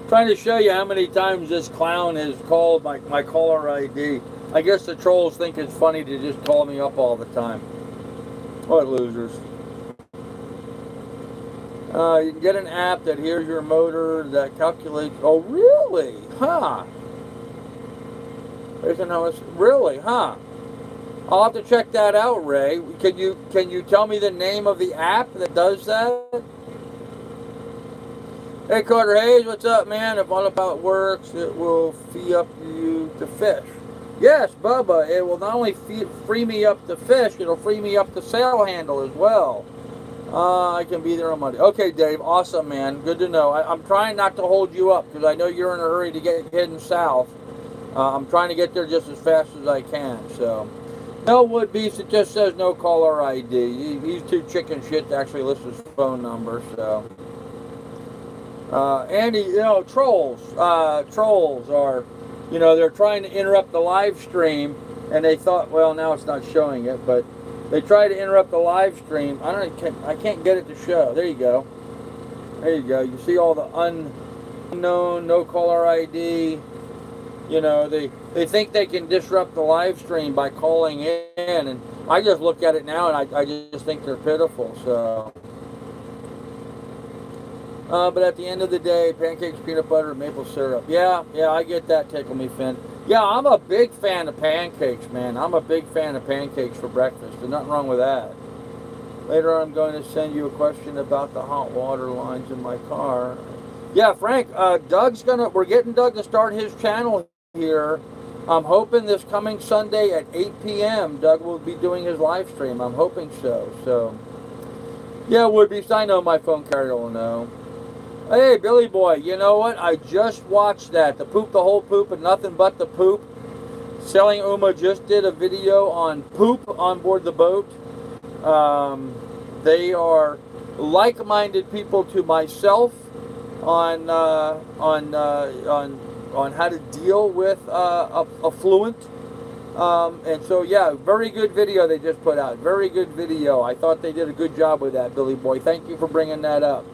Trying to show you how many times this clown has called my caller ID. I guess the trolls think it's funny to just call me up all the time. What losers. You can get an app that hears your motor, that calculates. Oh, really? Huh. Really? Huh. I'll have to check that out, Ray. Can you tell me the name of the app that does that? Hey, Carter Hayes, what's up, man? If all about it works, it will free up you to fish. Yes, Bubba, it will not only free me up to fish, it'll free me up to sail handle as well. I can be there on Monday. Okay, Dave, awesome, man. Good to know. I'm trying not to hold you up because I know you're in a hurry to get heading south. I'm trying to get there just as fast as I can. So, no Wood Beast, it just says no caller ID. He's too chicken shit to actually list his phone number. So, Andy, you know, trolls are, you know, they're trying to interrupt the live stream, and they thought, well, now it's not showing it, but they try to interrupt the live stream. I can't get it to show. There you go. There you go. You see all the unknown, no caller ID. You know, they think they can disrupt the live stream by calling in, and I just look at it now and I just think they're pitiful. So, but at the end of the day, pancakes, peanut butter, and maple syrup. Yeah, I get that, Tickle Me Finn. Yeah, I'm a big fan of pancakes, man. I'm a big fan of pancakes for breakfast. There's nothing wrong with that. Later on, I'm going to send you a question about the hot water lines in my car. Yeah, Frank, we're getting Doug to start his channel here. I'm hoping this coming Sunday at 8 p.m. Doug will be doing his live stream. I'm hoping so. So, yeah, Woodbeast, I know my phone carrier will know. Hey, Billy Boy, you know what? I just watched that. The Poop the Whole Poop and Nothing But the Poop. Selling Uma just did a video on poop on board the boat. They are like-minded people to myself on how to deal with affluent. And so, yeah, very good video they just put out. Very good video. I thought they did a good job with that, Billy Boy. Thank you for bringing that up.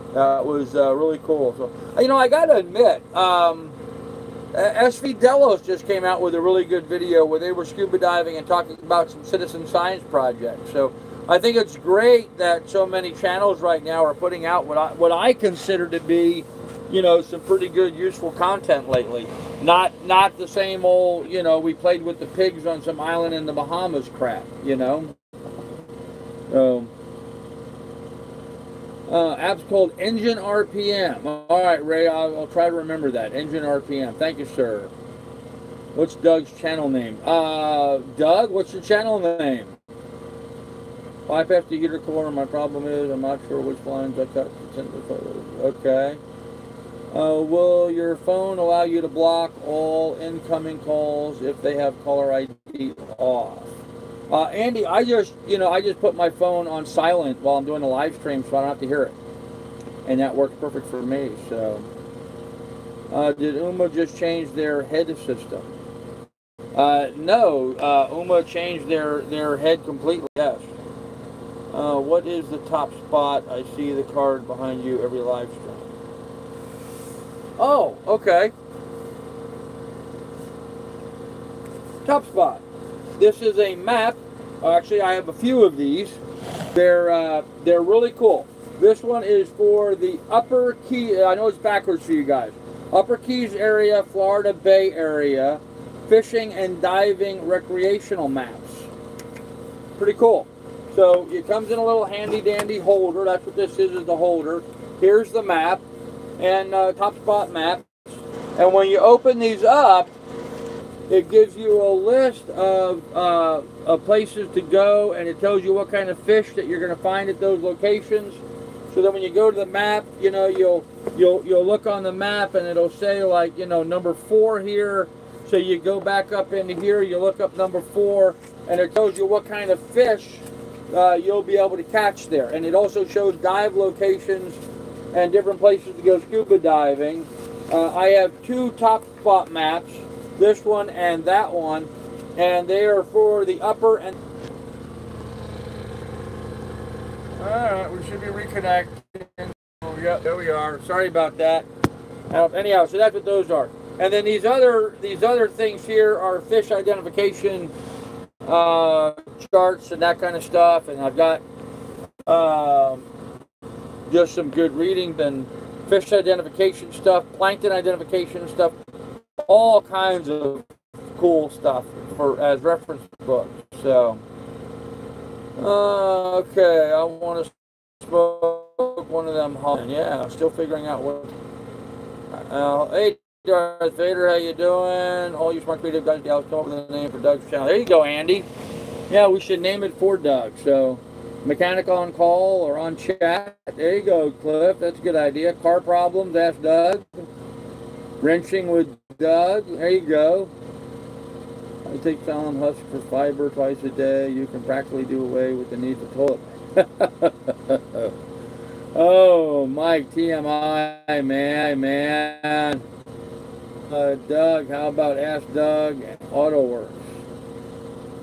It was really cool. So, you know, I got to admit, SV Delos just came out with a really good video where they were scuba diving and talking about some citizen science projects. So I think it's great that so many channels right now are putting out what I consider to be, you know, some pretty good, useful content lately. Not the same old, you know, we played with the pigs on some island in the Bahamas crap, you know. App's called Engine RPM. All right, Ray, I'll try to remember that. Engine RPM. Thank you, sir. What's Doug's channel name? Doug, what's your channel name? Bypass the heater cooler. My problem is I'm not sure which lines I cut. Okay. Will your phone allow you to block all incoming calls if they have caller ID off? Andy, I just put my phone on silent while I'm doing a live stream so I don't have to hear it. And that works perfect for me, so. Did UMA just change their head system? No, UMA changed their head completely, yes. What is the top spot? I see the card behind you every live stream. Oh, okay. Top spot. This is a map. Actually, I have a few of these. They're really cool. This one is for the Upper Key. I know it's backwards for you guys. Upper Keys area, Florida Bay area, fishing and diving recreational maps. Pretty cool. So it comes in a little handy dandy holder. That's what this is the holder. Here's the map and top spot map. And when you open these up, it gives you a list of places to go, and it tells you what kind of fish that you're going to find at those locations. So that when you go to the map, you know, you'll look on the map and it'll say, like, you know, number 4 here. So you go back up into here, you look up number 4, and it tells you what kind of fish you'll be able to catch there. And it also shows dive locations and different places to go scuba diving. I have 2 top spot maps, this one and that one, and they are for the upper and... Alright, we should be reconnecting. Oh, yeah, there we are. Sorry about that. Anyhow, so that's what those are. And then these other things here are fish identification charts and that kind of stuff. And I've got just some good reading and fish identification stuff, plankton identification stuff, all kinds of cool stuff for as reference books. So, okay, I want to smoke one of them. Yeah, I'm still figuring out what. Hey, Darth Vader, how you doing? All you smart creative guys, gals, come up with a name for Doug's channel. There you go, Andy. Yeah, we should name it for Doug. So, mechanic on call or on chat. There you go, Cliff. That's a good idea. Car problems, ask Doug. Wrenching with Doug. There you go. I take Fallon Husk for fiber twice a day. You can practically do away with the need for toilet. Oh, Mike, TMI, man. Doug, how about Ask Doug and AutoWorks?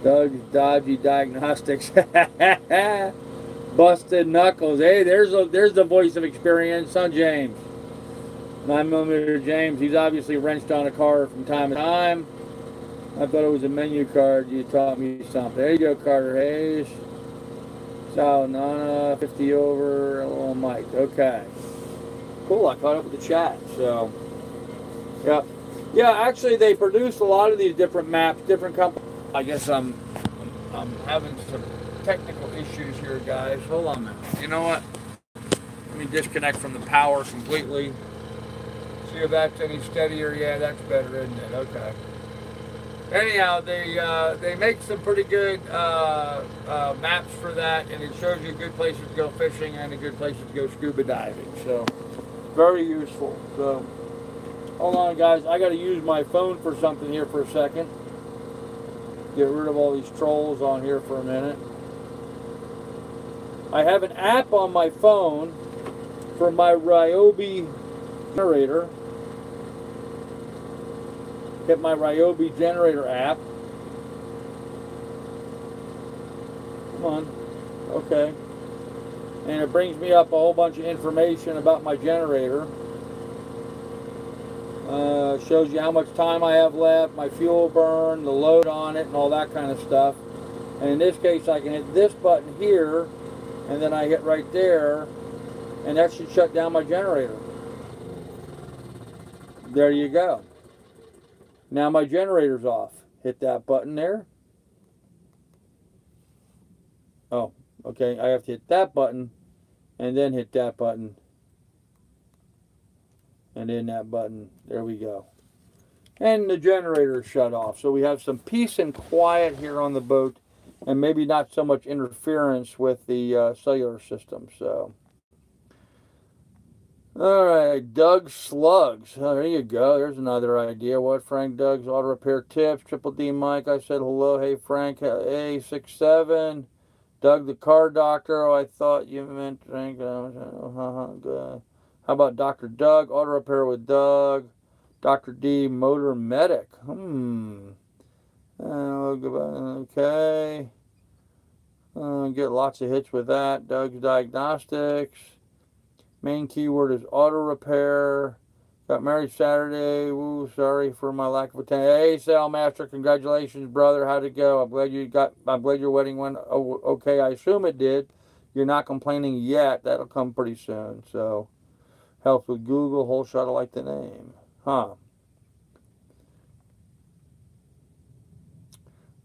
Doug's Dodgy Diagnostics. Busted Knuckles. Hey, there's the voice of experience, son James. 9mm James, he's obviously wrenched on a car from time to time. I thought it was a menu card. You taught me something. There you go, Carter Hayes. So, Nana, 50 over, a little Mike. Okay. Cool, I caught up with the chat. So, yeah. Yeah, actually, they produce a lot of these different maps, different companies. I guess I'm having some technical issues here, guys. Hold on a minute. You know what? Let me disconnect from the power completely. See if that's any steadier. Yeah, that's better, isn't it? Okay. Anyhow, they make some pretty good maps for that, and it shows you good places to go fishing and a good places to go scuba diving. So, very useful. So, hold on, guys. I got to use my phone for something here for a second. Get rid of all these trolls on here for a minute. I have an app on my phone for my Ryobi generator. Get my Ryobi generator app. Come on. Okay. And it brings me up a whole bunch of information about my generator. Shows you how much time I have left, my fuel burn, the load on it, and all that kind of stuff. And in this case, I can hit this button here, and then I hit right there, and that should shut down my generator. There you go. Now my generator's off. Hit that button there. Oh, okay. I have to hit that button, and then hit that button, and then that button. There we go. And the generator is shut off. So we have some peace and quiet here on the boat, and maybe not so much interference with the cellular system. So, all right, Doug Slugs. Oh, there you go. There's another idea. What Frank Doug's auto repair tips. Triple D Mike. I said hello. Hey Frank. A67. Doug the car doctor. Oh, I thought you meant Frank. Good. How about Dr. Doug? Auto repair with Doug. Dr. D, Motor Medic. Okay. Get lots of hits with that. Doug's Diagnostics. Main keyword is auto repair. Got married Saturday. Woo, sorry for my lack of attention. Hey, Salmaster, congratulations, brother. How'd it go? I'm glad your wedding went okay. I assume it did. You're not complaining yet. That'll come pretty soon. So, help with Google. Whole shot. I like the name. Huh.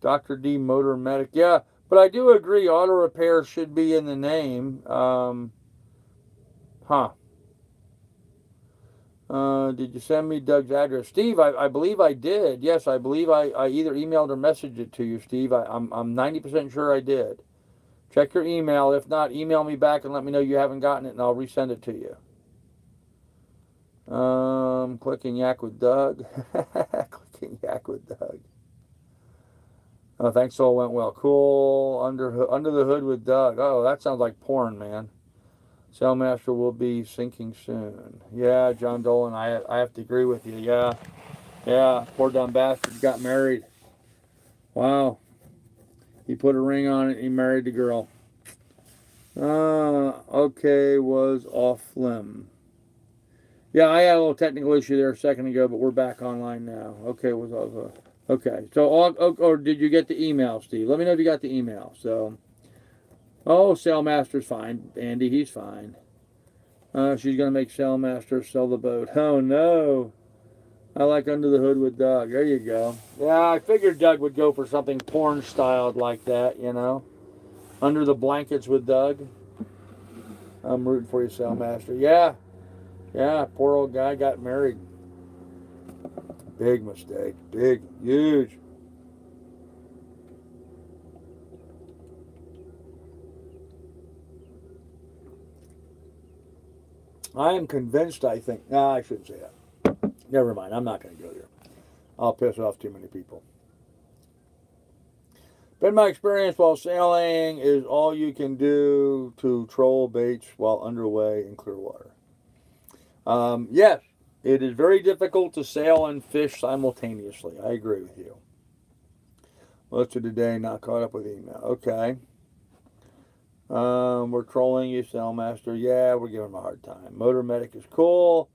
Dr. D, Motor Medic. Yeah, but I do agree. Auto repair should be in the name. Did you send me Doug's address? Steve, I believe I did. Yes, I believe I either emailed or messaged it to you, Steve. I'm 90% sure I did. Check your email. If not, email me back and let me know you haven't gotten it, and I'll resend it to you. Clicking yak with Doug. Clicking yak with Doug. Oh, thanks, all went well. Cool. Under the hood with Doug. Oh, that sounds like porn, man. Sailmaster will be sinking soon. Yeah, John Dolan, I have to agree with you. Yeah, poor dumb bastard got married. Wow. He put a ring on it and he married the girl. Okay, was off limb. Yeah, I had a little technical issue there a second ago, but we're back online now. Okay, was off. Okay, so, or did you get the email, Steve? Let me know if you got the email. So, oh, Sailmaster's fine. Andy, he's fine. She's going to make Sailmaster sell the boat. Oh, no. I like Under the Hood with Doug. There you go. Yeah, I figured Doug would go for something porn-styled like that, you know. Under the Blankets with Doug. I'm rooting for you, Sailmaster. Yeah, poor old guy got married. Big mistake. Big, huge. I am convinced, I think. No, I shouldn't say that. Never mind. I'm not going to go there. I'll piss off too many people. Been my experience while sailing is all you can do to troll baits while underway in clear water. Yes, it is very difficult to sail and fish simultaneously. I agree with you. Most of the day, not caught up with email. Okay. We're trolling you, Sailmaster. Yeah, we're giving him a hard time. Motor Medic is cool.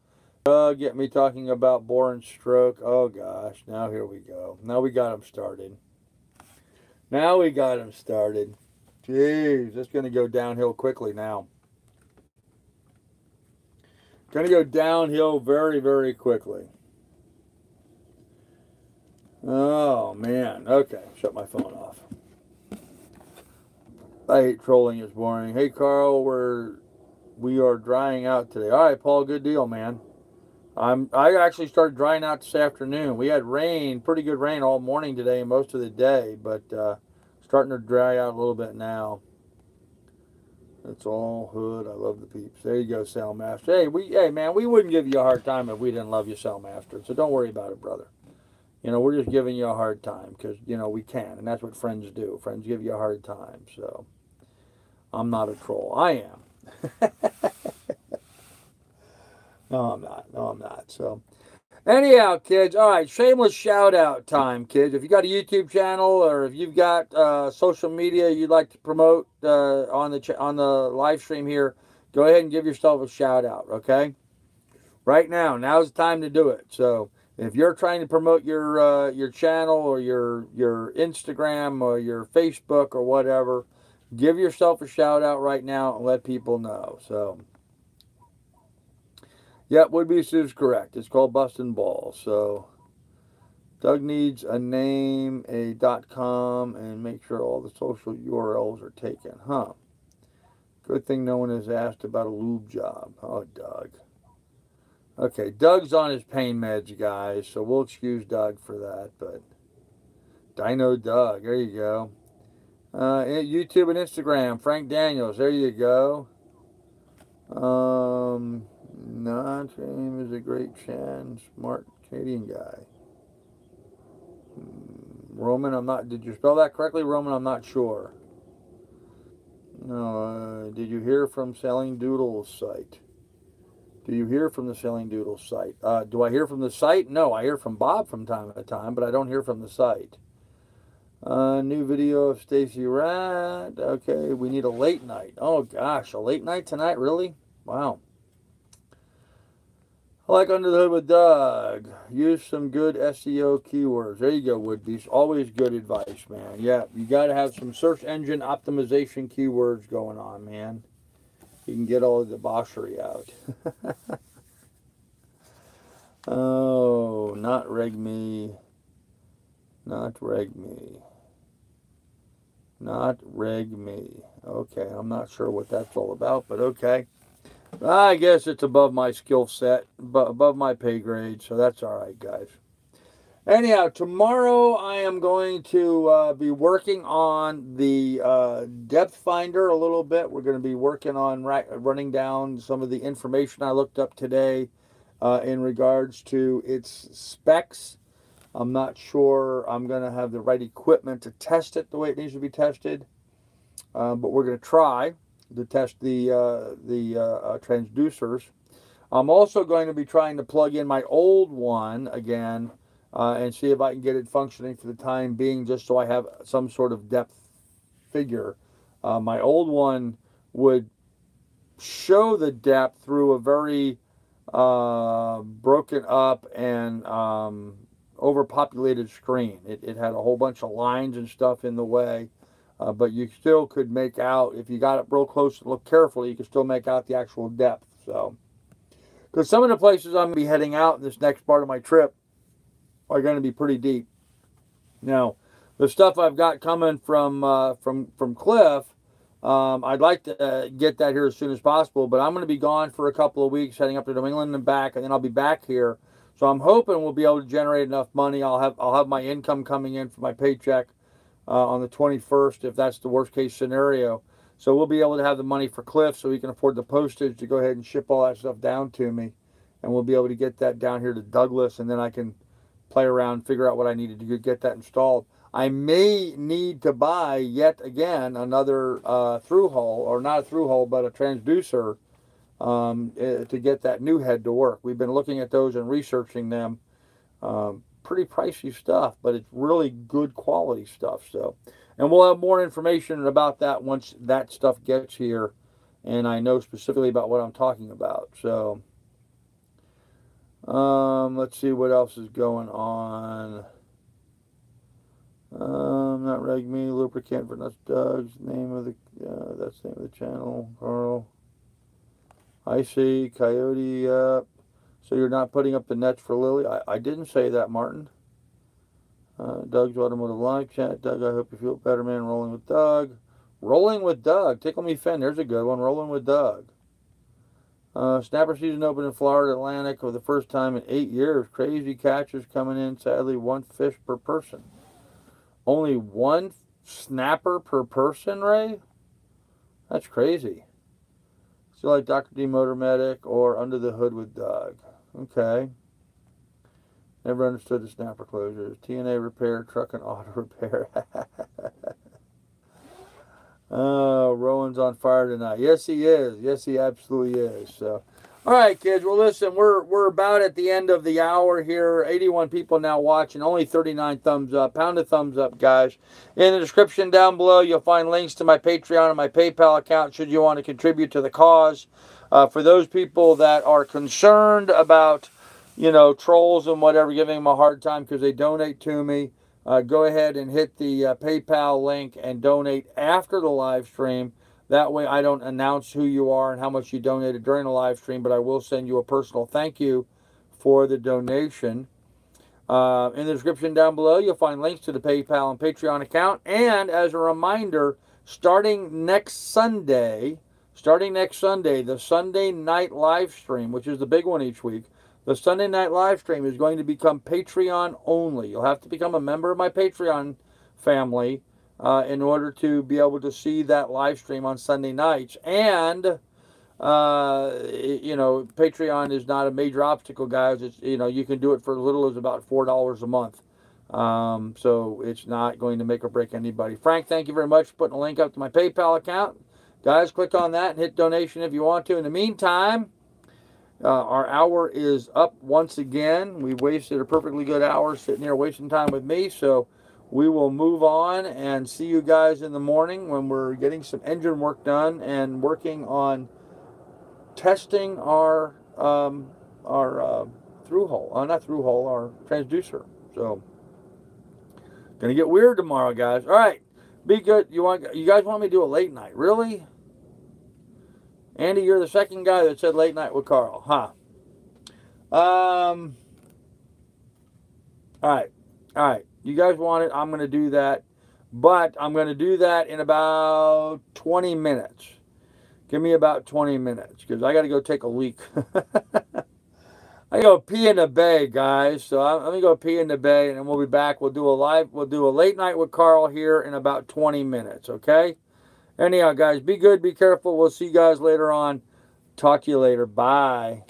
Get me talking about bore and stroke. Oh, gosh. Now here we go. Now we got him started. Jeez, it's going to go downhill quickly now. Going to go downhill very, very quickly. Oh, man. Okay, shut my phone off. I hate trolling. It's boring. Hey, Carl, we are drying out today. All right, Paul, good deal, man. I actually started drying out this afternoon. We had rain, pretty good rain all morning today and most of the day, but starting to dry out a little bit now. It's all hood. I love the peeps. There you go, Sailmaster. Hey, man, we wouldn't give you a hard time if we didn't love you, Sailmaster. So don't worry about it, brother. You know, we're just giving you a hard time because, you know, we can. And that's what friends do. Friends give you a hard time. So I'm not a troll. I am. No, I'm not. So anyhow, kids, all right, shameless shout-out time, kids. If you got a YouTube channel or if you've got social media you'd like to promote on the live stream here, go ahead and give yourself a shout-out, okay? Right now, now's the time to do it. So if you're trying to promote your channel or your Instagram or your Facebook or whatever, give yourself a shout-out right now and let people know. So yeah, would-be Sue's correct. It's called Bustin' Balls. So Doug needs a name, a .com, and make sure all the social URLs are taken. Huh. Good thing no one has asked about a lube job. Oh, Doug. Okay, Doug's on his pain meds, guys, so we'll excuse Doug for that, but Dino Doug, there you go. YouTube and Instagram, Frank Daniels, there you go. Non-Shame is a great Chan, smart Canadian guy. Roman, did you spell that correctly, Roman? I'm not sure. No, did you hear from Selling Doodles site? Do you hear from the Sailing Doodle site? Do I hear from the site? No, I hear from Bob from time to time, but I don't hear from the site. New video of Stacy Rat. Okay, we need a late night. Oh gosh, a late night tonight? Really? Wow. I like Under the Hood with Doug. Use some good SEO keywords. There you go, Woodbeast. Always good advice, man. Yeah, you got to have some search engine optimization keywords going on, man. You can get all the debauchery out. Oh, not reg me. Not reg me. Not reg me. Okay, I'm not sure what that's all about, but okay. I guess it's above my skill set, but above my pay grade, so that's all right, guys. Anyhow, tomorrow I am going to be working on the depth finder a little bit. We're going to be working on running down some of the information I looked up today in regards to its specs. I'm not sure I'm going to have the right equipment to test it the way it needs to be tested, but we're going to try to test the transducers. I'm also going to be trying to plug in my old one again and see if I can get it functioning for the time being, just so I have some sort of depth figure. My old one would show the depth through a very broken up and overpopulated screen. It had a whole bunch of lines and stuff in the way, but you still could make out, if you got it real close and look carefully, you could still make out the actual depth. So, because some of the places I'm going to be heading out in this next part of my trip are going to be pretty deep. Now, the stuff I've got coming from Cliff, I'd like to get that here as soon as possible, but I'm going to be gone for a couple of weeks, heading up to New England and back, and then I'll be back here. So I'm hoping we'll be able to generate enough money. I'll have my income coming in for my paycheck on the 21st, if that's the worst case scenario. So we'll be able to have the money for Cliff, so he can afford the postage to go ahead and ship all that stuff down to me, and we'll be able to get that down here to Douglas, and then I can play around, figure out what I needed to get that installed. I may need to buy yet again another through hull, or not a through hull, but a transducer to get that new head to work. We've been looking at those and researching them. Pretty pricey stuff, but it's really good quality stuff. So, and we'll have more information about that once that stuff gets here, and I know specifically about what I'm talking about. So, let's see what else is going on. Not reg me, lubricant for nuts. Doug's name of the that's the name of the channel. Carl. I see Coyote. So you're not putting up the nets for Lily? I didn't say that, Martin. Doug's Automotive Live Chat. Doug, I hope you feel better, man. Rolling with Doug. Rolling with Doug. Tickle Me Fin. There's a good one. Rolling with Doug. Snapper season open in Florida Atlantic for the first time in 8 years. Crazy catches coming in. Sadly, 1 fish per person. Only 1 snapper per person, Ray? That's crazy. Still like Dr. D Motor Medic or Under the Hood with Doug. Okay. Never understood the snapper closures. TNA repair, truck and auto repair. Oh, Rowan's on fire tonight. Yes, he is. Yes, he absolutely is. So, all right, kids. Well, listen, we're about at the end of the hour here. 81 people now watching. Only 39 thumbs up. Pound a thumbs up, guys. In the description down below, you'll find links to my Patreon and my PayPal account should you want to contribute to the cause. For those people that are concerned about, you know, trolls and whatever, giving them a hard time because they donate to me, go ahead and hit the PayPal link and donate after the live stream. That way I don't announce who you are and how much you donated during the live stream, but I will send you a personal thank you for the donation. In the description down below, you'll find links to the PayPal and Patreon account. And as a reminder, starting next Sunday, the Sunday night live stream, which is the big one each week, the Sunday night live stream is going to become Patreon only. You'll have to become a member of my Patreon family in order to be able to see that live stream on Sunday nights. And, you know, Patreon is not a major obstacle, guys. It's, you know, you can do it for as little as about $4 a month. So it's not going to make or break anybody. Frank, thank you very much for putting a link up to my PayPal account. Guys, click on that and hit donation if you want to. In the meantime, Our hour is up once again. We wasted a perfectly good hour sitting here wasting time with me, so we will move on and see you guys in the morning when we're getting some engine work done and working on testing our through hole, not through hole, our transducer. So, gonna get weird tomorrow, guys. All right, be good. You guys want me to do a late night? Really? Andy, you're the second guy that said late night with Carl, huh? All right. You guys want it? I'm gonna do that, but I'm gonna do that in about 20 minutes. Give me about 20 minutes because I got to go take a leak. I go pee in the bay, guys. So let me go pee in the bay, and then we'll be back. We'll do a late night with Carl here in about 20 minutes. Okay. Anyhow, guys, be good, be careful. We'll see you guys later on. Talk to you later. Bye.